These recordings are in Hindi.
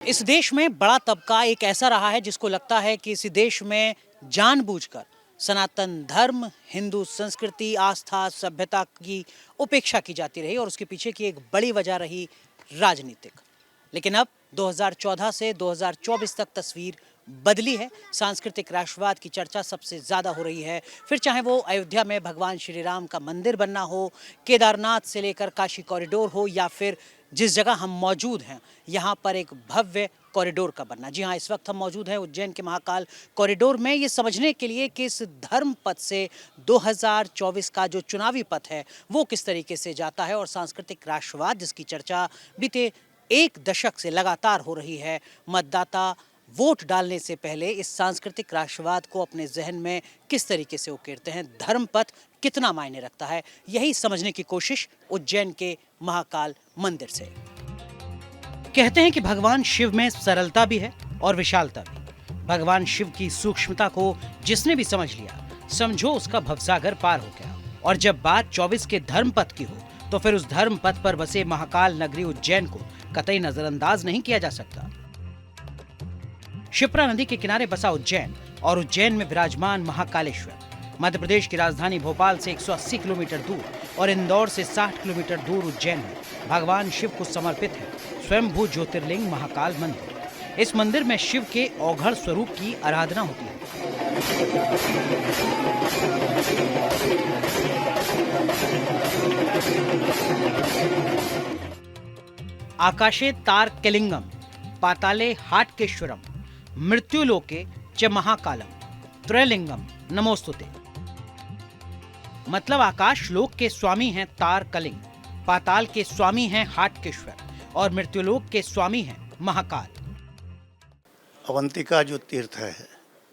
इस देश में बड़ा तबका एक ऐसा रहा है जिसको लगता है कि इस देश में जानबूझकर सनातन धर्म, हिंदू संस्कृति, आस्था, सभ्यता की उपेक्षा की जाती रही और उसके पीछे की एक बड़ी वजह रही राजनीतिक। लेकिन अब 2014 से 2024 तक तस्वीर बदली है। सांस्कृतिक राष्ट्रवाद की चर्चा सबसे ज्यादा हो रही है। फिर चाहे वो अयोध्या में भगवान श्री राम का मंदिर बनना हो, केदारनाथ से लेकर काशी कॉरिडोर हो, या फिर जिस जगह हम मौजूद हैं यहाँ पर एक भव्य कॉरिडोर का बनना। जी हाँ, इस वक्त हम मौजूद हैं उज्जैन के महाकाल कॉरिडोर में, ये समझने के लिए कि इस धर्म पथ से 2024 का जो चुनावी पथ है वो किस तरीके से जाता है और सांस्कृतिक राष्ट्रवाद जिसकी चर्चा बीते एक दशक से लगातार हो रही है, मतदाता वोट डालने से पहले इस सांस्कृतिक राष्ट्रवाद को अपने जहन में किस तरीके से उकेरते हैं, धर्म पथ कितना मायने रखता है, यही समझने की कोशिश उज्जैन के महाकाल मंदिर से। कहते हैं कि भगवान शिव में सरलता भी है और विशालता भी। भगवान शिव की सूक्ष्मता को जिसने भी समझ लिया, समझो उसका भवसागर पार हो गया। और जब बात 24 के धर्म पथ की हो तो फिर उस धर्म पथ पर बसे महाकाल नगरी उज्जैन को कतई नजरअंदाज नहीं किया जा सकता। शिप्रा नदी के किनारे बसा उज्जैन और उज्जैन में विराजमान महाकालेश्वर मध्य प्रदेश की राजधानी भोपाल से 180 किलोमीटर दूर और इंदौर से 60 किलोमीटर दूर उज्जैन में भगवान शिव को समर्पित है स्वयंभू ज्योतिर्लिंग महाकाल मंदिर। इस मंदिर में शिव के औघड़ स्वरूप की आराधना होती है। आकाशे तारकेलिंगम, पाताले हाटकेश्वरम, मृत्युलोके च महाकालम, त्रयलिंगम नमोस्तुते। मतलब आकाश लोक के स्वामी हैं तारकलिंग, पाताल के स्वामी हैं हाटकेश्वर और मृत्युलोक के स्वामी हैं महाकाल। अवंतिका जो तीर्थ है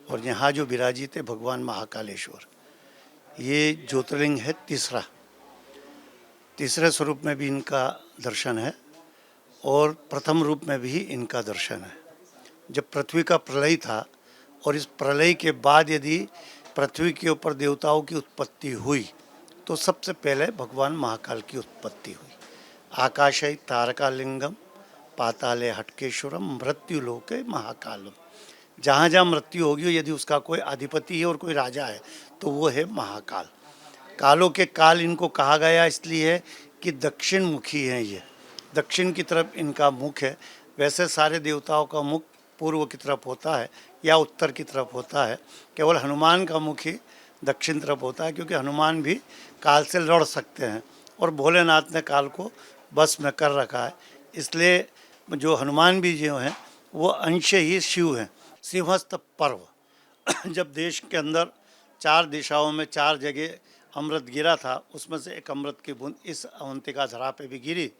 और यहाँ जो विराजित है भगवान महाकालेश्वर, ये ज्योतिर्लिंग है तीसरे स्वरूप में भी इनका दर्शन है और प्रथम रूप में भी इनका दर्शन है। जब पृथ्वी का प्रलय था और इस प्रलय के बाद यदि पृथ्वी के ऊपर देवताओं की उत्पत्ति हुई तो सबसे पहले भगवान महाकाल की उत्पत्ति हुई। आकाशे तारकालिंगम, पाताले हटकेश्वरम, मृत्युलोके महाकालम। जहाँ जहाँ मृत्यु होगी, यदि उसका कोई अधिपति है और कोई राजा है तो वो है महाकाल। कालों के काल इनको कहा गया इसलिए है कि दक्षिण मुखी हैं, ये दक्षिण की तरफ इनका मुख है। वैसे सारे देवताओं का मुख पूर्व की तरफ होता है या उत्तर की तरफ होता है, केवल हनुमान का मुख ही दक्षिण तरफ होता है, क्योंकि हनुमान भी काल से लड़ सकते हैं और भोलेनाथ ने काल को बस में कर रखा है। इसलिए जो हनुमान भी जो हैं वो अंश ही शिव हैं। सिंहस्थ पर्व जब देश के अंदर 4 दिशाओं में 4 जगह अमृत गिरा था, उसमें से एक अमृत की बूंद इस अवंतिका धरा पे भी गिरी।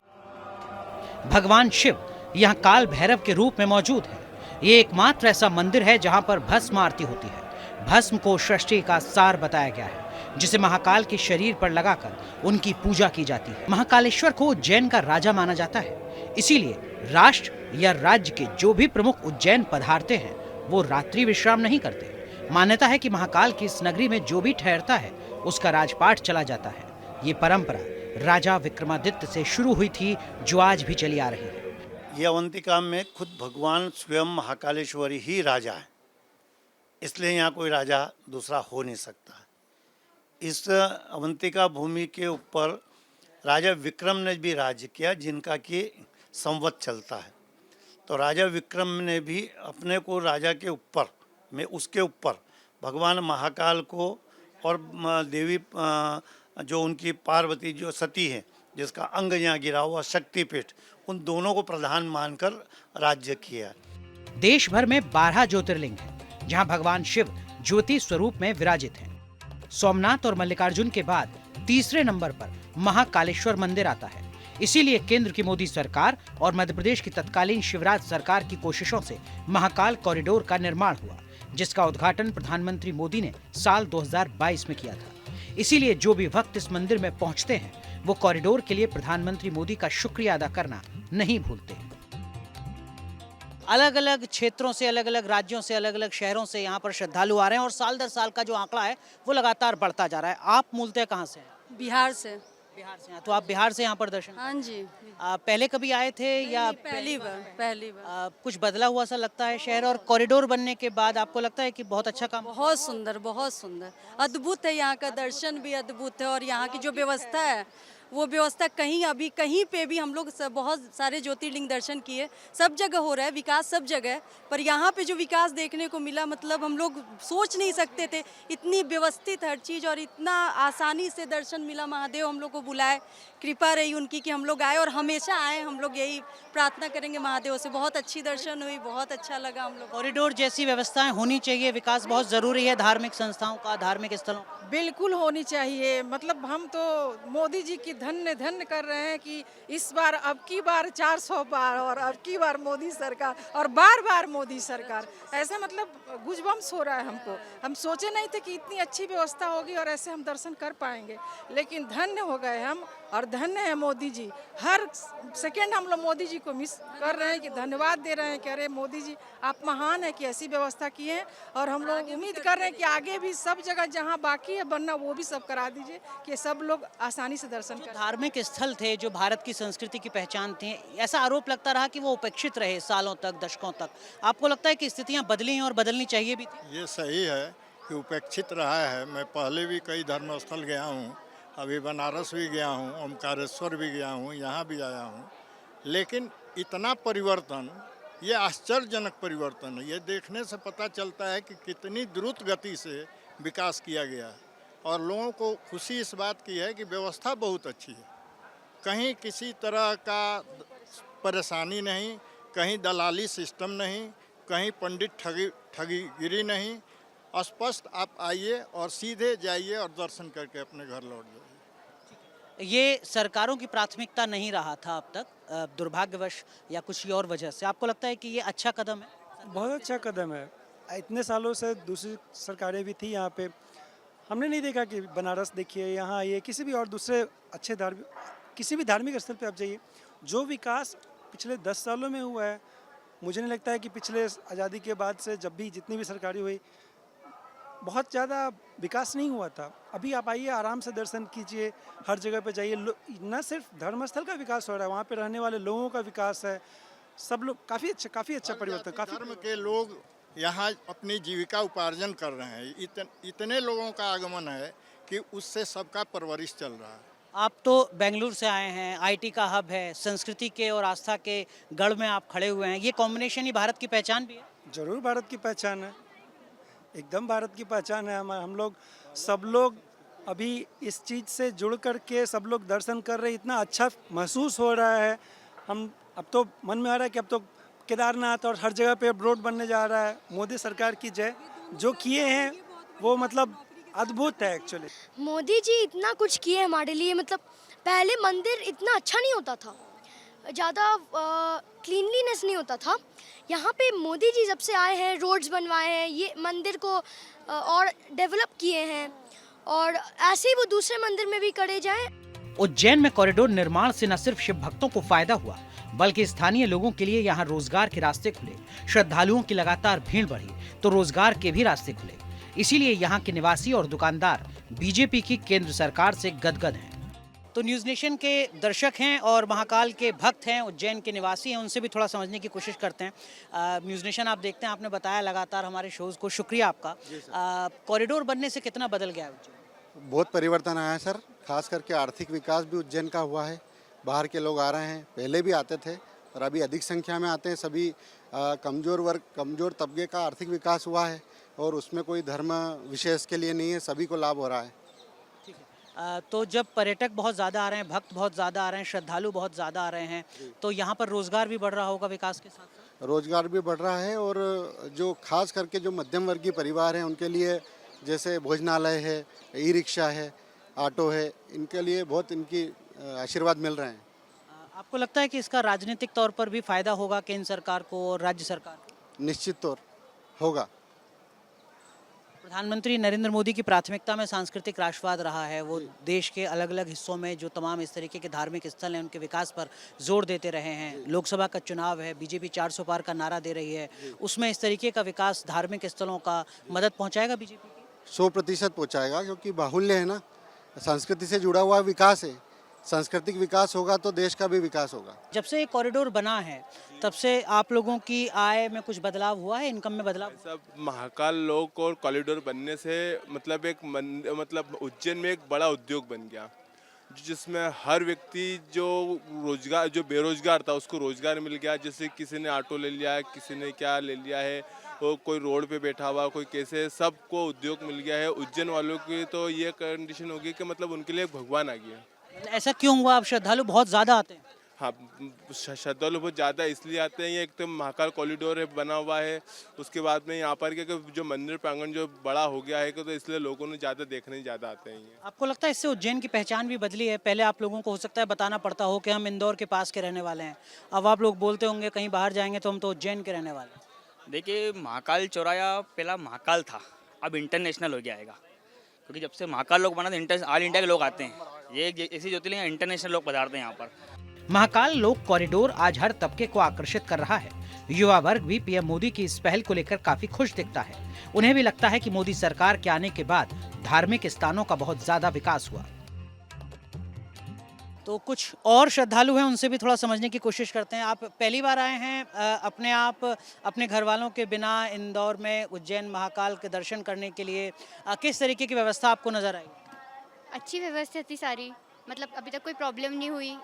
भगवान शिव यहाँ काल भैरव के रूप में मौजूद है। ये एकमात्र ऐसा मंदिर है जहाँ पर भस्म आरती होती है। भस्म को सृष्टि का सार बताया गया है, जिसे महाकाल के शरीर पर लगाकर उनकी पूजा की जाती है। महाकालेश्वर को उज्जैन का राजा माना जाता है, इसीलिए राष्ट्र या राज्य के जो भी प्रमुख उज्जैन पधारते हैं वो रात्रि विश्राम नहीं करते। मान्यता है कि महाकाल की इस नगरी में जो भी ठहरता है उसका राजपाट चला जाता है। ये परंपरा राजा विक्रमादित्य से शुरू हुई थी, जो आज भी चली आ रही है। ये अवंतिका में खुद भगवान स्वयं महाकालेश्वरी ही राजा है, इसलिए यहाँ कोई राजा दूसरा हो नहीं सकता। इस अवंतिका भूमि के ऊपर राजा विक्रम ने भी राज्य किया, जिनका कि संवत चलता है। तो राजा विक्रम ने भी अपने को राजा के ऊपर में उसके ऊपर भगवान महाकाल को और देवी जो उनकी पार्वती जो सती है, जिसका अंग यहाँ गिरा हुआ शक्तिपीठ, उन दोनों को प्रधान मानकर राज्य किया। देश भर में 12 ज्योतिर्लिंग हैं, जहां भगवान शिव ज्योति स्वरूप में विराजित हैं। सोमनाथ और मल्लिकार्जुन के बाद तीसरे नंबर पर महाकालेश्वर मंदिर आता है। इसीलिए केंद्र की मोदी सरकार और मध्य प्रदेश की तत्कालीन शिवराज सरकार की कोशिशों से महाकाल कॉरिडोर का निर्माण हुआ, जिसका उद्घाटन प्रधानमंत्री मोदी ने साल 2022 में किया था। इसीलिए जो भी भक्त इस मंदिर में पहुंचते हैं वो कॉरिडोर के लिए प्रधानमंत्री मोदी का शुक्रिया अदा करना नहीं भूलते। अलग अलग क्षेत्रों से, अलग अलग राज्यों से, अलग अलग शहरों से यहाँ पर श्रद्धालु आ रहे हैं और साल दर साल का जो आंकड़ा है वो लगातार बढ़ता जा रहा है। आप मूलतः कहाँ से हैं? बिहार से। बिहार से हैं। तो आप बिहार से यहाँ पर दर्शन हाँ जी, पहले कभी आए थे या पहली बार, पहली बार। कुछ बदला हुआ सा लगता है शहर, और कॉरिडोर बनने के बाद आपको लगता है कि बहुत अच्छा काम? बहुत सुंदर, बहुत सुंदर, अद्भुत है। यहाँ का दर्शन भी अद्भुत है और यहाँ की जो व्यवस्था है वो व्यवस्था कहीं अभी कहीं पे भी हम लोग बहुत सारे ज्योतिर्लिंग दर्शन किए, सब जगह हो रहा है विकास, सब जगह है। पर यहाँ पे जो विकास देखने को मिला, मतलब हम लोग सोच नहीं सकते थे, इतनी व्यवस्थित हर चीज़ और इतना आसानी से दर्शन मिला। महादेव हम लोग को बुलाए, कृपा रही उनकी कि हम लोग आए और हमेशा आए। हम लोग यही प्रार्थना करेंगे महादेव से। बहुत अच्छी दर्शन हुई, बहुत अच्छा लगा हम लोग को। कॉरिडोर जैसी व्यवस्थाएं होनी चाहिए, विकास बहुत जरूरी है धार्मिक संस्थाओं का, धार्मिक स्थलों का। बिल्कुल होनी चाहिए। मतलब हम तो मोदी जी की धन्य धन्य कर रहे हैं कि इस बार, अब की बार 400 बार, और अब की बार मोदी सरकार, और बार बार मोदी सरकार। ऐसे मतलब गुजबम्स हो रहा है हमको। हम सोचे नहीं थे कि इतनी अच्छी व्यवस्था होगी और ऐसे हम दर्शन कर पाएंगे, लेकिन धन्य हो गए हम, और धन्य है मोदी जी। हर सेकेंड हम लोग मोदी जी को मिस कर रहे हैं, कि धन्यवाद दे रहे हैं कि अरे मोदी जी आप महान है कि ऐसी व्यवस्था की है। और हम लोग उम्मीद कर रहे हैं कि आगे भी सब जगह जहाँ बाकी है बनना वो भी सब करा दीजिए, कि सब लोग आसानी से दर्शन करें। धार्मिक स्थल थे जो भारत की संस्कृति की पहचान थे, ऐसा आरोप लगता रहा कि वो उपेक्षित रहे सालों तक, दशकों तक। आपको लगता है कि स्थितियां बदली हैं और बदलनी चाहिए भी थी? ये सही है कि उपेक्षित रहा है। मैं पहले भी कई धर्मस्थल गया हूँ, अभी बनारस भी गया हूँ, ओमकारेश्वर भी गया हूँ, यहाँ भी आया हूँ, लेकिन इतना परिवर्तन, ये आश्चर्यजनक परिवर्तन है। ये देखने से पता चलता है कि कितनी द्रुत गति से विकास किया गया है, और लोगों को खुशी इस बात की है कि व्यवस्था बहुत अच्छी है। कहीं किसी तरह का परेशानी नहीं, कहीं दलाली सिस्टम नहीं, कहीं पंडित ठगीगिरी नहीं। स्पष्ट आप आइए और सीधे जाइए और दर्शन करके अपने घर लौट जाइए। ये सरकारों की प्राथमिकता नहीं रहा था अब तक, दुर्भाग्यवश या कुछ और वजह से। आपको लगता है कि ये अच्छा कदम है? बहुत अच्छा कदम है। इतने सालों से दूसरी सरकारें भी थी यहाँ पे, हमने नहीं देखा कि बनारस देखिए, यहाँ ये किसी भी और दूसरे अच्छे किसी भी धार्मिक स्थल पे आप जाइए, जो विकास पिछले 10 सालों में हुआ है, मुझे नहीं लगता है कि पिछले आज़ादी के बाद से जब भी जितनी भी सरकारी हुई बहुत ज़्यादा विकास नहीं हुआ था। अभी आप आइए, आराम से दर्शन कीजिए, हर जगह पे जाइए। न सिर्फ धर्मस्थल का विकास हो रहा है, वहाँ पे रहने वाले लोगों का विकास है। सब लोग काफ़ी अच्छा परिवर्तन, काफ़ी धर्म के लोग यहाँ अपनी जीविका उपार्जन कर रहे हैं। इतने लोगों का आगमन है कि उससे सबका परवरिश चल रहा है। आप तो बेंगलुरु से आए हैं, आईटी का हब है, संस्कृति के और आस्था के गढ़ में आप खड़े हुए हैं। ये कॉम्बिनेशन ही भारत की पहचान भी है? जरूर भारत की पहचान है, एकदम भारत की पहचान है। हम लोग सब लोग अभी इस चीज़ से जुड़ कर के सब लोग दर्शन कर रहे हैं, इतना अच्छा महसूस हो रहा है। हम अब तो मन में आ रहा है कि अब तो केदारनाथ और हर जगह पे अब रोड बनने जा रहा है। मोदी सरकार की जय। जो किए हैं वो मतलब अद्भुत है एक्चुअली। मोदी जी इतना कुछ किए हमारे लिए। मतलब पहले मंदिर इतना अच्छा नहीं होता था, ज़्यादा क्लीनलीनेस नहीं होता था। यहाँ पे मोदी जी जब से आए हैं, रोड्स बनवाए हैं, ये मंदिर को और डेवलप किए हैं, और ऐसे ही वो दूसरे मंदिर में भी करे जाएं। उज्जैन में कॉरिडोर निर्माण से न सिर्फ शिव भक्तों को फायदा हुआ, बल्कि स्थानीय लोगों के लिए यहाँ रोजगार के रास्ते खुले। श्रद्धालुओं की लगातार भीड़ बढ़ी तो रोजगार के भी रास्ते खुले। इसीलिए यहाँ के निवासी और दुकानदार बीजेपी की केंद्र सरकार से गदगद हैं। तो न्यूज़ नेशन के दर्शक हैं और महाकाल के भक्त हैं, उज्जैन के निवासी हैं, उनसे भी थोड़ा समझने की कोशिश करते हैं। न्यूज़ नेशन आप देखते हैं, आपने बताया लगातार हमारे शोज़ को, शुक्रिया आपका। कॉरिडोर बनने से कितना बदल गया है उज्जैन? बहुत परिवर्तन आया है सर, खास करके आर्थिक विकास भी उज्जैन का हुआ है। बाहर के लोग आ रहे हैं, पहले भी आते थे और अभी अधिक संख्या में आते हैं। सभी कमज़ोर वर्ग, कमज़ोर तबके का आर्थिक विकास हुआ है, और उसमें कोई धर्म विशेष के लिए नहीं है, सभी को लाभ हो रहा है। तो जब पर्यटक बहुत ज़्यादा आ रहे हैं, भक्त बहुत ज़्यादा आ रहे हैं, श्रद्धालु बहुत ज़्यादा आ रहे हैं, तो यहाँ पर रोज़गार भी बढ़ रहा होगा विकास के साथ साथ? रोजगार भी बढ़ रहा है, और जो खास करके जो मध्यम वर्गीय परिवार हैं उनके लिए, जैसे भोजनालय है, ई रिक्शा है, ऑटो है, इनके लिए बहुत इनकी आशीर्वाद मिल रहे हैं। आपको लगता है कि इसका राजनीतिक तौर पर भी फायदा होगा केंद्र सरकार को और राज्य सरकार को? निश्चित तौर होगा। प्रधानमंत्री नरेंद्र मोदी की प्राथमिकता में सांस्कृतिक राष्ट्रवाद रहा है। वो देश के अलग अलग हिस्सों में जो तमाम इस तरीके के धार्मिक स्थल हैं उनके विकास पर जोर देते रहे हैं। लोकसभा का चुनाव है, बीजेपी 400 पार का नारा दे रही है, उसमें इस तरीके का विकास धार्मिक स्थलों का मदद पहुंचाएगा बीजेपी की? 100% पहुँचाएगा, क्योंकि बाहुल्य है ना, संस्कृति से जुड़ा हुआ विकास है। सांस्कृतिक विकास होगा तो देश का भी विकास होगा। जब से ये कॉरिडोर बना है तब से आप लोगों की आय में कुछ बदलाव हुआ है, इनकम में बदलाव? सब महाकाल लोक और कॉरिडोर बनने से मतलब मतलब उज्जैन में एक बड़ा उद्योग बन गया, जिसमें हर व्यक्ति जो बेरोजगार था उसको रोजगार मिल गया। जैसे किसी ने ऑटो ले लिया है, किसी ने क्या ले लिया है, वो कोई रोड पे बैठा हुआ, कोई कैसे, सबको उद्योग मिल गया है। उज्जैन वालों की तो ये कंडीशन होगी कि मतलब उनके लिए एक भगवान आ गया। ऐसा क्यों हुआ? अब श्रद्धालु बहुत ज़्यादा आते हैं। हाँ, श्रद्धालु बहुत ज़्यादा इसलिए आते हैं, ये एक तो महाकाल कॉरिडोर है बना हुआ है, उसके बाद में यहाँ पर क्या जो मंदिर प्रांगण जो बड़ा हो गया है तो इसलिए लोगों ने ज़्यादा देखने ज़्यादा आते हैं। आपको लगता है इससे उज्जैन की पहचान भी बदली है? पहले आप लोगों को हो सकता है बताना पड़ता हो कि हम इंदौर के पास के रहने वाले हैं, अब आप लोग बोलते होंगे कहीं बाहर जाएंगे तो हम तो उज्जैन के रहने वाले हैं। देखिए, महाकाल चौराया पहला महाकाल था, अब इंटरनेशनल हो जाएगा, क्योंकि जब से महाकाल लोग बना तो ऑल इंडिया के लोग आते हैं। ये ऐसी ज्योतिर्लिंग इंटरनेशनल लोग पधारते हैं यहाँ पर। महाकाल लोक कॉरिडोर आज हर तबके को आकर्षित कर रहा है। युवा वर्ग भी पीएम मोदी की इस पहल को लेकर काफी खुश दिखता है। उन्हें भी लगता है कि मोदी सरकार के आने के बाद धार्मिक स्थानों का बहुत ज्यादा विकास हुआ। तो कुछ और श्रद्धालु हैं, उनसे भी थोड़ा समझने की कोशिश करते हैं। आप पहली बार आए हैं अपने घर वालों के बिना इंदौर में उज्जैन महाकाल के दर्शन करने के लिए, किस तरीके की व्यवस्था आपको नजर आई? अच्छी व्यवस्था थी सारी, मतलब अभी तक कोई प्रॉब्लम नहीं हुई।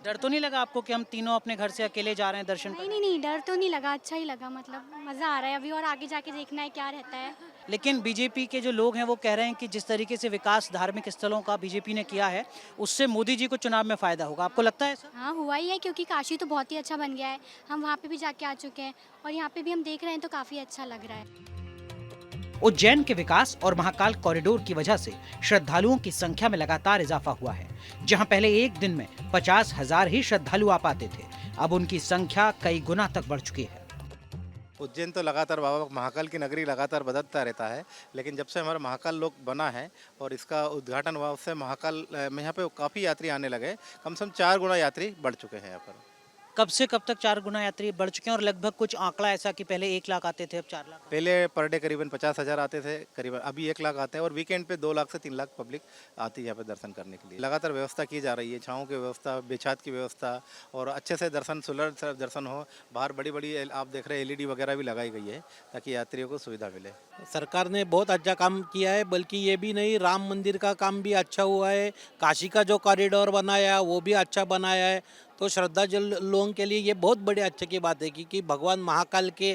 डर तो नहीं लगा आपको कि हम तीनों अपने घर से अकेले जा रहे हैं दर्शन करने? नहीं, डर तो नहीं लगा, अच्छा ही लगा, मतलब मज़ा आ रहा है अभी, और आगे जाके देखना है क्या रहता है। लेकिन बीजेपी के जो लोग हैं वो कह रहे हैं कि जिस तरीके से विकास धार्मिक स्थलों का बीजेपी ने किया है उससे मोदी जी को चुनाव में फायदा होगा, आपको लगता है ऐसा? हाँ, हुआ ही है, क्योंकि काशी तो बहुत ही अच्छा बन गया है, हम वहाँ पे भी जाके आ चुके हैं और यहाँ पे भी हम देख रहे हैं तो काफ़ी अच्छा लग रहा है। उज्जैन के विकास और महाकाल कॉरिडोर की वजह से श्रद्धालुओं की संख्या में लगातार इजाफा हुआ है। जहां पहले एक दिन में 50,000 ही श्रद्धालु आ पाते थे, अब उनकी संख्या कई गुना तक बढ़ चुकी है। उज्जैन तो लगातार बाबा महाकाल की नगरी लगातार बदलता रहता है, लेकिन जब से हमारा महाकाल लोक बना है और इसका उद्घाटन हुआ उससे महाकाल में यहाँ पे काफ़ी यात्री आने लगे। कम से कम 4 गुना यात्री बढ़ चुके हैं यहाँ पर। कब से कब तक 4 गुना यात्री बढ़ चुके हैं? और लगभग कुछ आंकड़ा ऐसा कि पहले 1 लाख आते थे, अब 4 लाख? पहले पर डे करीबन 50,000 आते थे, करीबन अभी 1 लाख आते हैं, और वीकेंड पे 2 लाख से 3 लाख पब्लिक आती है यहाँ पे दर्शन करने के लिए। लगातार व्यवस्था की जा रही है, छाँव की व्यवस्था, बेछात की व्यवस्था, और अच्छे से दर्शन, सुलभ दर्शन हो। बाहर बड़ी बड़ी आप देख रहे हैं LED वगैरह भी लगाई गई है ताकि यात्रियों को सुविधा मिले। सरकार ने बहुत अच्छा काम किया है, बल्कि ये भी नहीं, राम मंदिर का काम भी अच्छा हुआ है, काशी का जो कॉरिडोर बनाया वो भी अच्छा बनाया है। तो श्रद्धालु लोगों के लिए ये बहुत बड़े अच्छे की बात है कि भगवान महाकाल के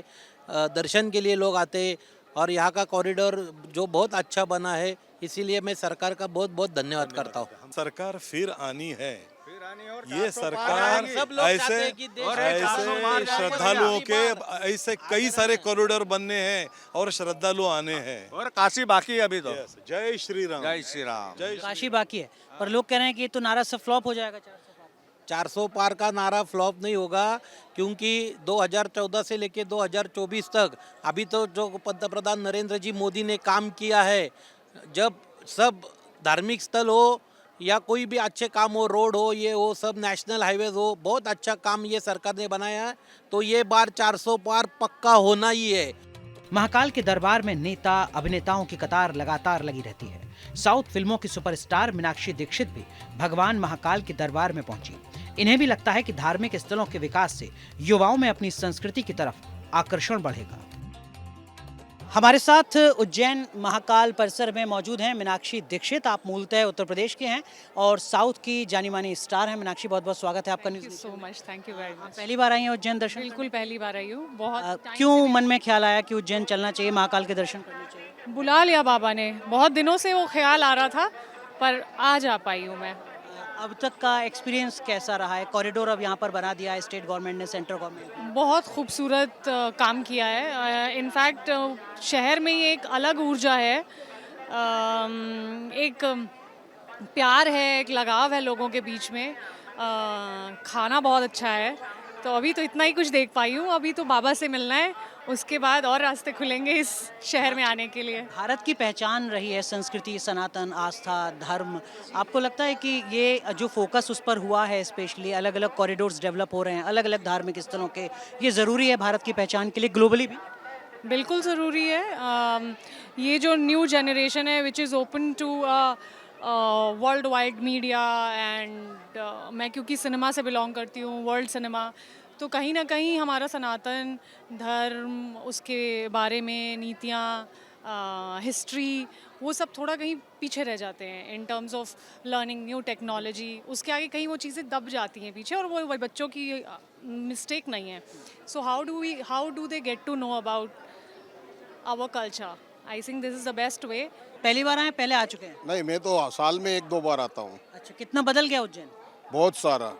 दर्शन के लिए लोग आते हैं, और यहाँ का कॉरिडोर जो बहुत अच्छा बना है, इसीलिए मैं सरकार का बहुत बहुत धन्यवाद करता हूँ। सरकार फिर आनी है, ये सरकार ऐसे श्रद्धालुओं के ऐसे कई सारे कॉरिडोर बनने हैं और श्रद्धालु आने हैं, और काशी बाकी है अभी तो। जय श्री राम। जय श्री राम। काशी बाकी है, पर लोग कह रहे हैं कि ये तो नारा सब फ्लॉप हो जाएगा। 400 पार का नारा फ्लॉप नहीं होगा, क्योंकि 2014 से लेकर 2024 तक अभी तो जो पंतप्रधान नरेंद्र जी मोदी ने काम किया है, जब सब धार्मिक स्थल हो या कोई भी अच्छे काम हो, रोड हो, ये हो, सब नेशनल हाईवेज हो, बहुत अच्छा काम ये सरकार ने बनाया है, तो ये बार 400 पार पक्का होना ही है। महाकाल के दरबार में नेता अभिनेताओं की कतार लगातार लगी रहती है। साउथ फिल्मों की सुपरस्टार मीनाक्षी दीक्षित भी भगवान महाकाल के दरबार में पहुंची। इन्हें भी लगता है कि धार्मिक स्थलों के विकास से युवाओं में अपनी संस्कृति की तरफ आकर्षण बढ़ेगा। हमारे साथ उज्जैन महाकाल परिसर में मौजूद हैं मीनाक्षी दीक्षित। आप मूलतः उत्तर प्रदेश के हैं और साउथ की जानी मानी स्टार हैं। मीनाक्षी, बहुत बहुत स्वागत है आपका news. So much, thank you very much. पहली बार आई हैं उज्जैन दर्शन? बिल्कुल पहली बार आई हूँ। बहुत क्यों मन में ख्याल आया कि उज्जैन चलना चाहिए, महाकाल के दर्शन करने चाहिए? बुला लिया बाबा ने, बहुत दिनों से वो ख्याल आ रहा था, पर आज आ पाई हूँ मैं। अब तक का एक्सपीरियंस कैसा रहा है? कॉरिडोर अब यहाँ पर बना दिया है स्टेट गवर्नमेंट ने, सेंट्रल गवर्नमेंट ने। बहुत खूबसूरत काम किया है। इनफैक्ट शहर में ये एक अलग ऊर्जा है, एक प्यार है, एक लगाव है लोगों के बीच में। खाना बहुत अच्छा है, तो अभी तो इतना ही कुछ देख पाई हूँ। अभी तो बाबा से मिलना है, उसके बाद और रास्ते खुलेंगे इस शहर में आने के लिए। भारत की पहचान रही है संस्कृति, सनातन, आस्था, धर्म। आपको लगता है कि ये जो फोकस उस पर हुआ है, स्पेशली अलग अलग कॉरिडोर्स डेवलप हो रहे हैं अलग अलग धार्मिक स्थलों के, ये ज़रूरी है भारत की पहचान के लिए ग्लोबली भी? बिल्कुल ज़रूरी है। ये जो न्यू जनरेशन है which is open to world wide media and मैं क्योंकि सिनेमा से बिलोंग करती हूँ, वर्ल्ड सिनेमा, तो कहीं ना कहीं हमारा सनातन धर्म, उसके बारे में नीतियाँ, हिस्ट्री, वो सब थोड़ा कहीं पीछे रह जाते हैं in terms of learning new technology. उसके आगे कहीं वो चीज़ें दब जाती हैं पीछे, और वो बच्चों की मिस्टेक नहीं है। So how do they get to know about our culture? I think this is the best way. पहली बार आए, पहले आ चुके हैं? नहीं, मैं तो साल में 1-2 बार आता हूँ। अच्छा, कितना बदल गया उज्जैन? बहुत सारा,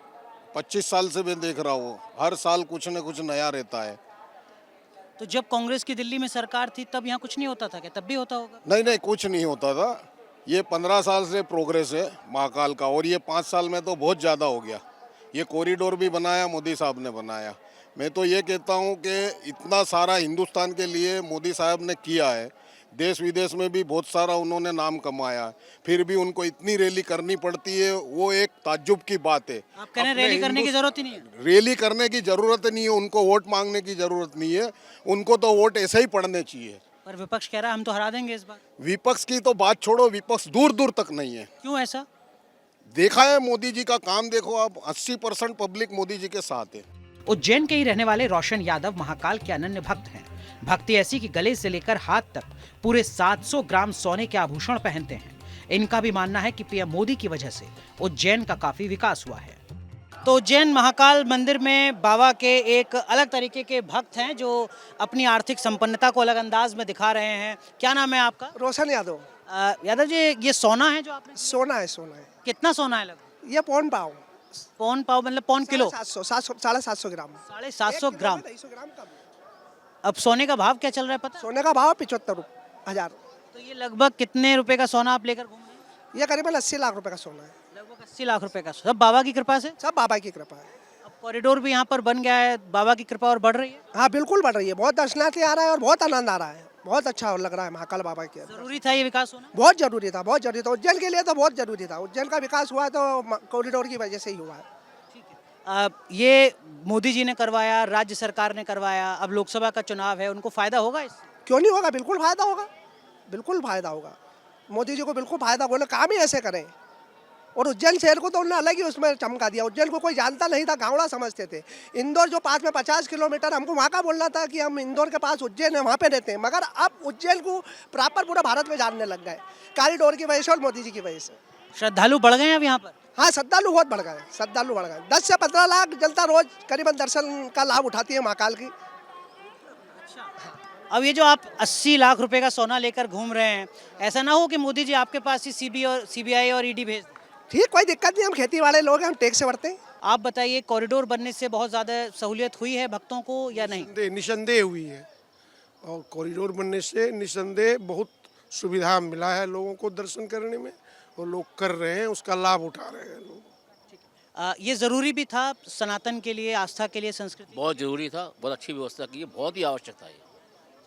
25 साल से मैं देख रहा हूँ, हर साल कुछ न कुछ नया रहता है। तो जब कांग्रेस की दिल्ली में सरकार थी तब यहाँ कुछ नहीं होता था क्या? तब भी होता होगा? नहीं नहीं, कुछ नहीं होता था। ये 15 साल से प्रोग्रेस है महाकाल का, और ये 5 साल में तो बहुत ज़्यादा हो गया। ये कॉरिडोर भी बनाया, मोदी साहब ने बनाया। मैं तो ये कहता हूँ कि इतना सारा हिंदुस्तान के लिए मोदी साहब ने किया है, देश विदेश में भी बहुत सारा उन्होंने नाम कमाया, फिर भी उनको इतनी रैली करनी पड़ती है, वो एक ताज्जुब की बात है। आप कह रहे हैं रैली करने की जरूरत ही नहीं है? रैली करने की जरूरत नहीं है, उनको वोट मांगने की जरूरत नहीं है, उनको तो वोट ऐसे ही पड़ने चाहिए। पर विपक्ष कह रहा है हम तो हरा देंगे इस बार। विपक्ष की तो बात छोड़ो, विपक्ष दूर दूर तक नहीं है। क्यों ऐसा? देखा है मोदी जी का काम, देखो आप, 80% पब्लिक मोदी जी के साथ है। उज्जैन के ही रहने वाले रोशन यादव महाकाल के अनन्य भक्त हैं। भक्ति ऐसी कि गले से लेकर हाथ तक पूरे 700 ग्राम सोने के आभूषण पहनते हैं। इनका भी मानना है कि पीएम मोदी की वजह से उज्जैन का काफी विकास हुआ है। तो उज्जैन महाकाल मंदिर में बाबा के एक अलग तरीके के भक्त हैं जो अपनी आर्थिक संपन्नता को अलग अंदाज में दिखा रहे हैं। क्या नाम है आपका? रोशन यादव। यादव जी, ये सोना है जो आपने? सोना है, सोना है। कितना सोना है लगभग? ये पौन पाव। पौन पाव मतलब पौन किलो? 750 ग्राम। 750 ग्राम। 250 ग्राम का। अब सोने का भाव क्या चल रहा है पता? सोने का भाव 75,000। तो ये लगभग कितने रुपए का सोना आप लेकर घूम रहे हैं? ये करीबन 80 लाख रुपए का सोना है। लगभग 80 लाख रुपए का। सब बाबा की कृपा से? सब बाबा की कृपा है। अब कॉरिडोर भी यहाँ पर बन गया है, बाबा की कृपा और बढ़ रही है? हाँ बिल्कुल बढ़ रही है, बहुत दर्शनार्थी आ रहा है और बहुत आनंद आ रहा है, बहुत अच्छा लग रहा है महाकाल बाबा के। जरूरी था ये विकास होना? बहुत जरूरी था, बहुत जरूरी था। उज्जैन के लिए तो बहुत जरूरी था। उज्जैन का विकास हुआ तो कॉरिडोर की वजह से ही हुआ है। ये मोदी जी ने करवाया, राज्य सरकार ने करवाया, अब लोकसभा का चुनाव है, उनको फायदा होगा इससे? क्यों नहीं होगा, बिल्कुल फायदा होगा, बिल्कुल फायदा होगा। मोदी जी को बिल्कुल फायदा होगा, काम ही ऐसे करें। और उज्जैन शहर को तो उन्होंने अलग ही उसमें चमका दिया। उज्जैन को कोई जानता नहीं था, गावड़ा समझते थे। इंदौर जो पास में 50 किलोमीटर, हमको वहाँ का बोलना था कि हम इंदौर के पास उज्जैन है, वहाँ पे रहते हैं। मगर अब उज्जैन को प्रॉपर पूरा भारत में जानने लग गए, कॉरिडोर की वजह से और मोदी जी की वजह से। श्रद्धालु बढ़ गए अब यहाँ पर? हाँ, श्रद्धालु बहुत बढ़ गए, श्रद्धालु बढ़ गए। 10 से 15 लाख जनता रोज करीबन दर्शन का लाभ उठाती है महाकाल की। अब ये जो आप 80 लाख रुपए का सोना लेकर घूम रहे हैं, ऐसा ना हो कि मोदी जी आपके पास ही सीबीआई और ईडी भेज दें? ठीक, कोई दिक्कत नहीं, हम खेती वाले लोग हैं, हम टैक्स से बढ़ते हैं। आप बताइए, कॉरिडोर बनने से बहुत ज़्यादा सहूलियत हुई है भक्तों को या नहीं? निसंदेह हुई है, और कॉरिडोर बनने से निसंदेह बहुत सुविधा मिला है लोगों को दर्शन करने में, और लोग कर रहे हैं, उसका लाभ उठा रहे हैं लोग। ये ज़रूरी भी था सनातन के लिए, आस्था के लिए, संस्कृति? बहुत ज़रूरी था, बहुत अच्छी व्यवस्था की है, बहुत ही आवश्यक था ये।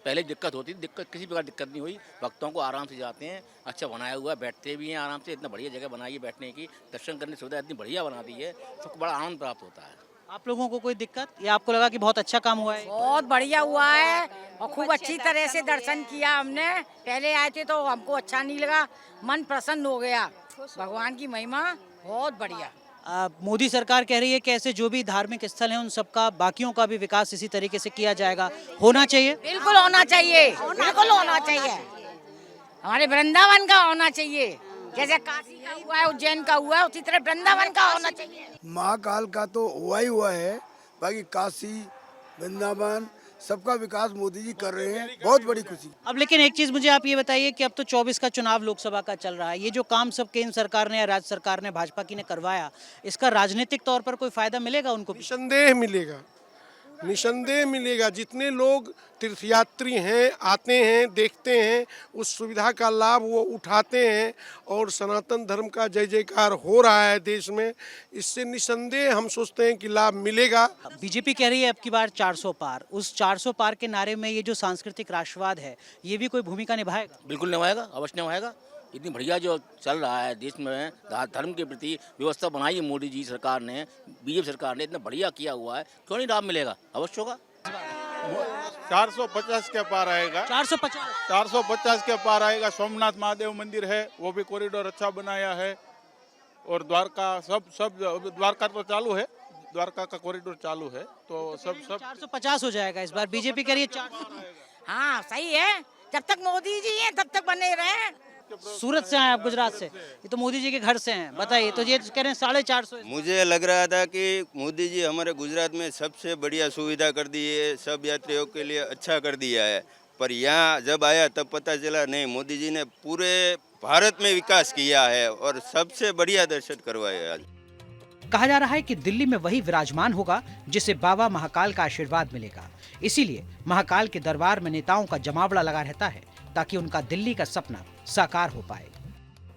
पहले दिक्कत होती थी, दिक्कत किसी प्रकार दिक्कत नहीं हुई, भक्तों को आराम से जाते हैं, अच्छा बनाया हुआ है, बैठते भी हैं आराम से। इतना बढ़िया जगह बनाई है बैठने की, दर्शन करने की सुविधा इतनी बढ़िया बना दी है, सबको बड़ा आनंद प्राप्त होता है। आप लोगों को कोई दिक्कत, या आपको लगा कि बहुत अच्छा काम हुआ है? बहुत बढ़िया हुआ है और खूब अच्छी तरह से दर्शन किया हमने। पहले आए थे तो हमको अच्छा नहीं लगा, मन प्रसन्न हो गया। भगवान की महिमा बहुत बढ़िया। मोदी सरकार कह रही है कि ऐसे जो भी धार्मिक स्थल हैं उन सबका, बाकियों का भी विकास इसी तरीके से किया जाएगा। होना चाहिए? बिल्कुल होना चाहिए, बिल्कुल होना चाहिए। हमारे वृंदावन का होना चाहिए, जैसे काशी का हुआ है, उज्जैन का हुआ है, उसी तरह वृंदावन का होना चाहिए। महाकाल का तो हुआ ही हुआ है, बाकी काशी, वृंदावन, सबका विकास मोदी जी कर रहे हैं, बहुत बड़ी खुशी। अब लेकिन एक चीज मुझे आप ये बताइए कि अब तो 24 का चुनाव लोकसभा का चल रहा है, ये जो काम सब केंद्र सरकार ने या राज्य सरकार ने, भाजपा की ने करवाया, इसका राजनीतिक तौर पर कोई फायदा मिलेगा उनको? निसंदेह मिलेगा, निसंदेह मिलेगा। जितने लोग तीर्थयात्री हैं, आते हैं, देखते हैं, उस सुविधा का लाभ वो उठाते हैं, और सनातन धर्म का जय जयकार हो रहा है देश में, इससे निसंदेह हम सोचते हैं कि लाभ मिलेगा। बीजेपी कह रही है अब की बार 400 पार। उस 400 पार के नारे में ये जो सांस्कृतिक राष्ट्रवाद है, ये भी कोई भूमिका निभाएगा? बिल्कुल निभाएगा, अवश्य निभाएगा। इतनी बढ़िया जो चल रहा है देश में, धर्म के प्रति व्यवस्था बनाई है मोदी जी सरकार ने, बीजेपी सरकार ने, इतना बढ़िया किया हुआ है, क्यों नहीं लाभ मिलेगा? अवश्य होगा। 450 के पार आएगा। 450। 450 के पार आएगा। सोमनाथ महादेव मंदिर है, वो भी कॉरिडोर अच्छा बनाया है। और द्वारका सब द्वारका तो चालू है, द्वारका का कॉरिडोर चालू है, तो सब 450 हो जाएगा इस बार। बीजेपी कह रही है 400। हाँ सही है, जब तक मोदी जी हैं तब तक बने रहे। सूरत से आए आप, गुजरात से, ये तो मोदी जी के घर से हैं, बताइए। तो ये कह रहे हैं 450। मुझे लग रहा था कि मोदी जी हमारे गुजरात में सबसे बढ़िया सुविधा कर दी है, सब यात्रियों के लिए अच्छा कर दिया है। पर यहाँ जब आया तब पता चला नहीं, मोदी जी ने पूरे भारत में विकास किया है और सबसे बढ़िया दर्शन करवाए आज। कहा जा रहा है कि दिल्ली में वही विराजमान होगा जिसे बाबा महाकाल का आशीर्वाद मिलेगा। इसीलिए महाकाल के दरबार में नेताओं का जमावड़ा लगा रहता है ताकि उनका दिल्ली का सपना साकार हो पाए।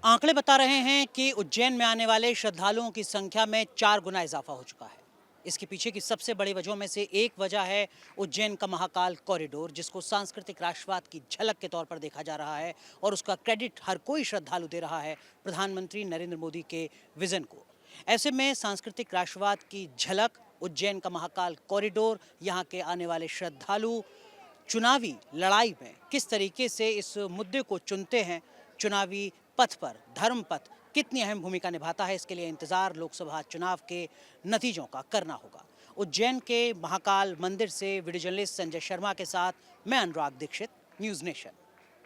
आंकड़े बता रहे हैं कि उज्जैन में आने वाले श्रद्धालुओं की संख्या में 4 गुना इजाफा हो चुका है। इसके पीछे की सबसे बड़ी वजहों में से एक वजह है उज्जैन का महाकाल कॉरिडोर, जिसको सांस्कृतिक राष्ट्रवाद की झलक के तौर पर देखा जा रहा है और उसका क्रेडिट हर कोई श्रद्धालु दे रहा है प्रधानमंत्री नरेंद्र मोदी के विजन को। ऐसे में सांस्कृतिक राष्ट्रवाद की झलक, उज्जैन का महाकाल कॉरिडोर, यहाँ के आने वाले श्रद्धालु चुनावी लड़ाई में किस तरीके से इस मुद्दे को चुनते हैं, चुनावी पथ पर धर्म पथ कितनी अहम भूमिका निभाता है, इसके लिए इंतजार लोकसभा चुनाव के नतीजों का करना होगा। उज्जैन के महाकाल मंदिर से वीडियो जर्नलिस्ट संजय शर्मा के साथ मैं अनुराग दीक्षित, न्यूज़ नेशन।